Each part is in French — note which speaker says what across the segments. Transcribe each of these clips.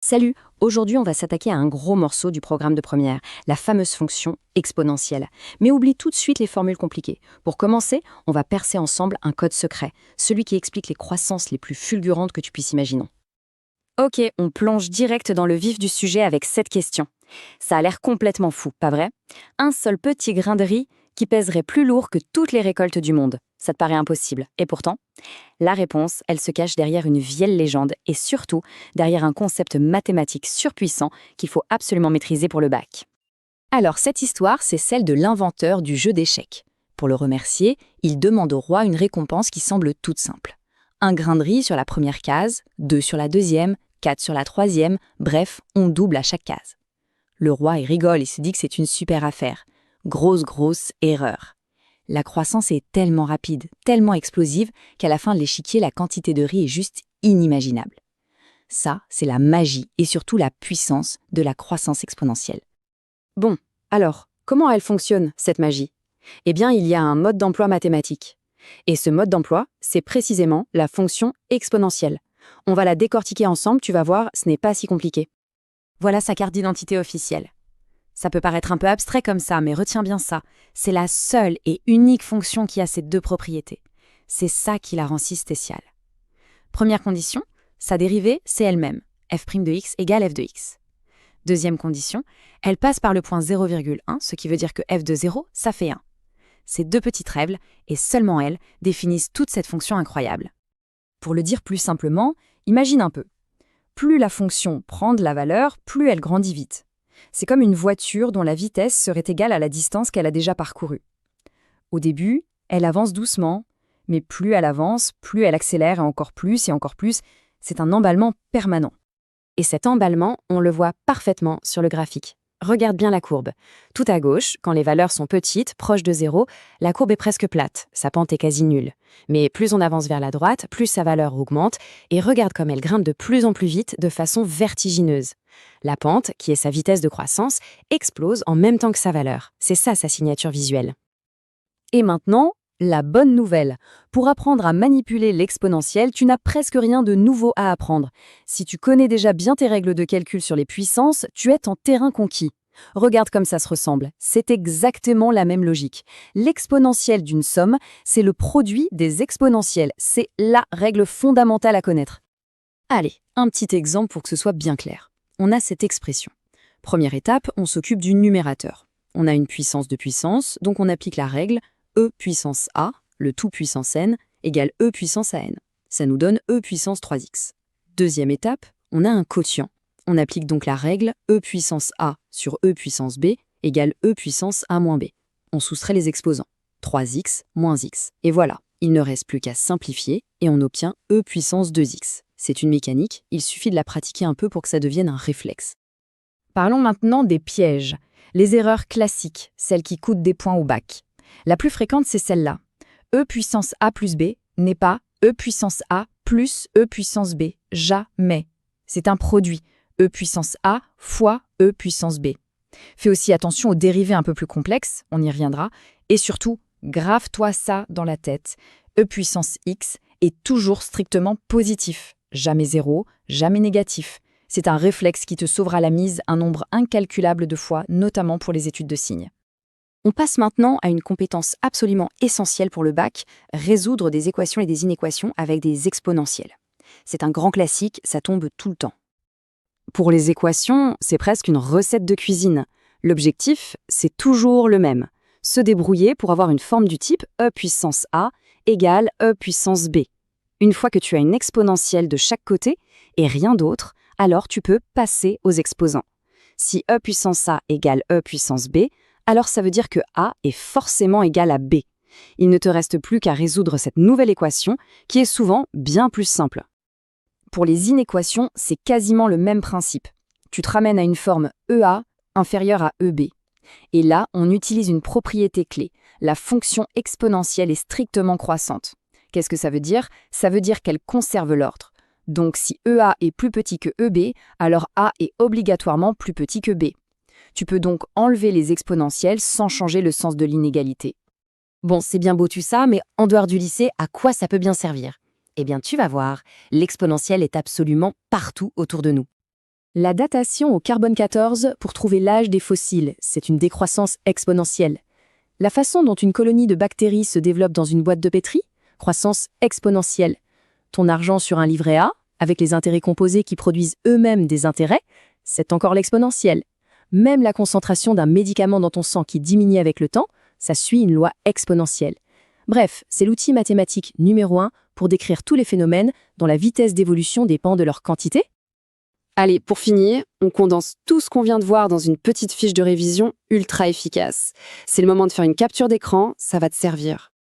Speaker 1: Salut, aujourd'hui on va s'attaquer à un gros morceau du programme de première, la fameuse fonction exponentielle. Mais oublie tout de suite les formules compliquées. Pour commencer, on va percer ensemble un code secret, celui qui explique les croissances les plus fulgurantes que tu puisses imaginer. Ok, on plonge direct dans le vif du sujet avec cette question. Ça a l'air complètement fou, pas vrai? Un seul petit grain de riz qui pèserait plus lourd que toutes les récoltes du monde. Ça te paraît impossible. Et pourtant, la réponse, elle se cache derrière une vieille légende et surtout derrière un concept mathématique surpuissant qu'il faut absolument maîtriser pour le bac. Alors, cette histoire, c'est celle de l'inventeur du jeu d'échecs. Pour le remercier, il demande au roi une récompense qui semble toute simple. Un grain de riz sur la première case, 2 sur la deuxième, 4 sur la troisième, bref, on double à chaque case. Le roi, il rigole et se dit que c'est une super affaire. Grosse erreur. La croissance est tellement rapide, tellement explosive, qu'à la fin de l'échiquier, la quantité de riz est juste inimaginable. Ça, c'est la magie et surtout la puissance de la croissance exponentielle. Bon, alors, comment elle fonctionne, cette magie? Eh bien, il y a un mode d'emploi mathématique. Et ce mode d'emploi, c'est précisément la fonction exponentielle. On va la décortiquer ensemble, tu vas voir, ce n'est pas si compliqué. Voilà sa carte d'identité officielle. Ça peut paraître un peu abstrait comme ça, mais retiens bien ça. C'est la seule et unique fonction qui a ces deux propriétés. C'est ça qui la rend si spéciale. Première condition, sa dérivée, c'est elle-même. f' de x égale f de x. Deuxième condition, elle passe par le point 0,1, ce qui veut dire que f de 0, ça fait 1. Ces deux petites règles, et seulement elles, définissent toute cette fonction incroyable. Pour le dire plus simplement, imagine un peu. Plus la fonction prend de la valeur, plus elle grandit vite. C'est comme une voiture dont la vitesse serait égale à la distance qu'elle a déjà parcourue. Au début, elle avance doucement, mais plus elle avance, plus elle accélère et encore plus. C'est un emballement permanent. Et cet emballement, on le voit parfaitement sur le graphique. Regarde bien la courbe. Tout à gauche, quand les valeurs sont petites, proches de 0, la courbe est presque plate, sa pente est quasi nulle. Mais plus on avance vers la droite, plus sa valeur augmente, et regarde comme elle grimpe de plus en plus vite, de façon vertigineuse. La pente, qui est sa vitesse de croissance, explose en même temps que sa valeur. C'est ça sa signature visuelle. Et maintenant, la bonne nouvelle. Pour apprendre à manipuler l'exponentielle, tu n'as presque rien de nouveau à apprendre. Si tu connais déjà bien tes règles de calcul sur les puissances, tu es en terrain conquis. Regarde comme ça se ressemble. C'est exactement la même logique. L'exponentielle d'une somme, c'est le produit des exponentielles. C'est la règle fondamentale à connaître. Allez, un petit exemple pour que ce soit bien clair. On a cette expression. Première étape, on s'occupe du numérateur. On a une puissance de puissance, donc on applique la règle e puissance a, le tout puissance n, égale e puissance à n. Ça nous donne e puissance 3x. Deuxième étape, on a un quotient. On applique donc la règle e puissance a sur e puissance b égale e puissance a moins b. On soustrait les exposants. 3x moins x. Et voilà, il ne reste plus qu'à simplifier et on obtient e puissance 2x. C'est une mécanique, il suffit de la pratiquer un peu pour que ça devienne un réflexe. Parlons maintenant des pièges. Les erreurs classiques, celles qui coûtent des points au bac. La plus fréquente, c'est celle-là. E puissance a plus b n'est pas e puissance a plus e puissance b. Jamais. C'est un produit. E puissance a fois e puissance b. Fais aussi attention aux dérivés un peu plus complexes, on y reviendra. Et surtout, grave-toi ça dans la tête. E puissance x est toujours strictement positif. Jamais zéro, jamais négatif. C'est un réflexe qui te sauvera la mise un nombre incalculable de fois, notamment pour les études de signes. On passe maintenant à une compétence absolument essentielle pour le bac, résoudre des équations et des inéquations avec des exponentielles. C'est un grand classique, ça tombe tout le temps. Pour les équations, c'est presque une recette de cuisine. L'objectif, c'est toujours le même. Se débrouiller pour avoir une forme du type e puissance a égale e puissance b. Une fois que tu as une exponentielle de chaque côté et rien d'autre, alors tu peux passer aux exposants. Si e puissance a égale e puissance b, alors ça veut dire que a est forcément égal à b. Il ne te reste plus qu'à résoudre cette nouvelle équation qui est souvent bien plus simple. Pour les inéquations, c'est quasiment le même principe. Tu te ramènes à une forme EA inférieure à EB. Et là, on utilise une propriété clé. La fonction exponentielle est strictement croissante. Qu'est-ce que ça veut dire? Ça veut dire qu'elle conserve l'ordre. Donc si EA est plus petit que EB, alors A est obligatoirement plus petit que B. Tu peux donc enlever les exponentielles sans changer le sens de l'inégalité. Bon, c'est bien beau tout ça, mais en dehors du lycée, à quoi ça peut bien servir? Eh bien, tu vas voir, l'exponentielle est absolument partout autour de nous.
Speaker 2: La datation au carbone 14 pour trouver l'âge des fossiles, c'est une décroissance exponentielle. La façon dont une colonie de bactéries se développe dans une boîte de pétri, croissance exponentielle. Ton argent sur un livret A, avec les intérêts composés qui produisent eux-mêmes des intérêts, c'est encore l'exponentielle. Même la concentration d'un médicament dans ton sang qui diminue avec le temps, ça suit une loi exponentielle. Bref, c'est l'outil mathématique numéro 1 pour décrire tous les phénomènes dont la vitesse d'évolution dépend de leur quantité.
Speaker 3: Allez, pour finir, on condense tout ce qu'on vient de voir dans une petite fiche de révision ultra efficace. C'est le moment de faire une capture d'écran, ça va te servir.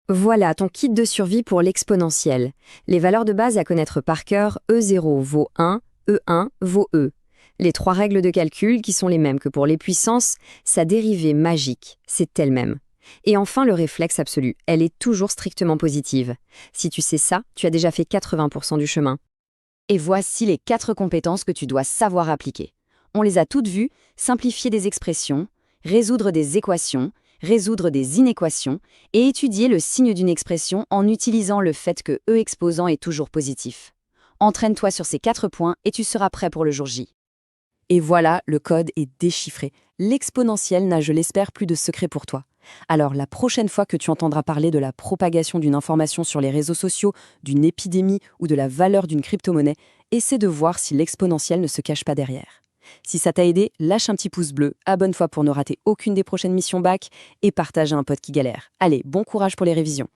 Speaker 1: Voilà ton kit de survie pour l'exponentielle. Les valeurs de base à connaître par cœur, E0 vaut 1, E1 vaut E. Les 3 règles de calcul qui sont les mêmes que pour les puissances, sa dérivée magique, c'est elle-même. Et enfin le réflexe absolu, elle est toujours strictement positive. Si tu sais ça, tu as déjà fait 80% du chemin. Et voici les 4 compétences que tu dois savoir appliquer. On les a toutes vues, simplifier des expressions, résoudre des équations, résoudre des inéquations et étudier le signe d'une expression en utilisant le fait que E exposant est toujours positif. Entraîne-toi sur ces 4 points et tu seras prêt pour le jour J. Et voilà, le code est déchiffré. L'exponentielle n'a, je l'espère, plus de secret pour toi. Alors, la prochaine fois que tu entendras parler de la propagation d'une information sur les réseaux sociaux, d'une épidémie ou de la valeur d'une crypto-monnaie, essaie de voir si l'exponentielle ne se cache pas derrière. Si ça t'a aidé, lâche un petit pouce bleu, abonne-toi pour ne rater aucune des prochaines missions bac et partage à un pote qui galère. Allez, bon courage pour les révisions.